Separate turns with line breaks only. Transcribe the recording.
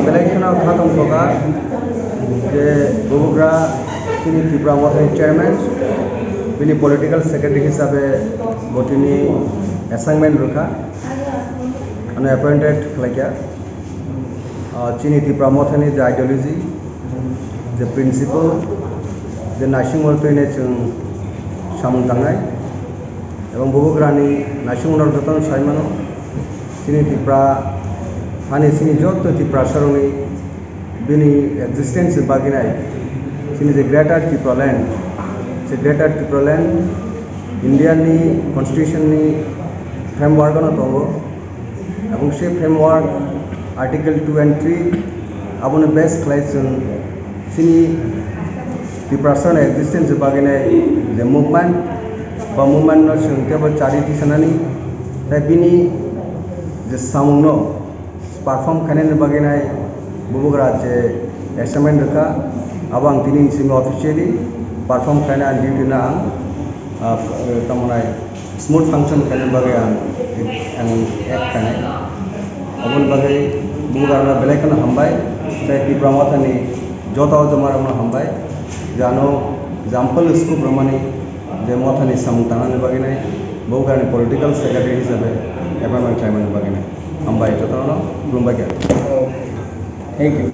बेलेक्शनाव थातम थका जे बुबुग्रा तिनि त्रिपुरा मथानि चेयरमैन बिनि पलिटिकल सेक्रेटरी हिसाबै बटिनि एसाइनमेंट रखा आने अपॉइंटेड खालायखा चिनि त्रिपुरा मथानि जे आइडियोलॉजी जे प्रिंसिपल जे नासिंमरतैने जों सामुं थांनाय एवं बुबुग्रानि नासिंमर जतन साइमानो चिनि त्रिपुरा हानि चिनि जत त्रिपुरा सरंनि बिनि एक्जिस्टेंस बागिनाय चिनि जे ग्रेटर त्रिपुरा लैंड से ग्रेटर त्रिपुरा लैंड इंडियानि कन्स्टिट्यूशननि फ्रेमवर्क दङ एवं से फ्रेमवर्क आर्टिकल 2 and 3 आबोनो बेस खालाय जों चिनि त्रिपुरा सरनि एक्जिस्टेंस बागिनाय जे मुभमेंट बा मुभमेंट जों केवल चारिटी सानानि दा बिनि जे सामुंनो परफॉर्म खालामनो बागिनाय बुबुग्रा जे एसाइनमेंट रखा अब आं दिनैसिम ऑफिशियली परफॉर्म खालामनो आं डिउटी ना आं तमनाय स्मूथ फंक्शन खालामनो बागै आं एक्ट खालामनाय अबन बागै बुबुग्रा बेलेखनो हामबाय जाय त्रिपुरा मथानि जता जमारावनो हामबाय जानो जाम्पल स्कूप रमानि जे मथानि सामुं थांनो बागिनाय बुबुग्रानि पलिटिकल सेक्रेटरी हिसाबै एपॉइंटमेंट खालामनो बागिनाय हामबाय जतानो खुलुमबाय। Thank you.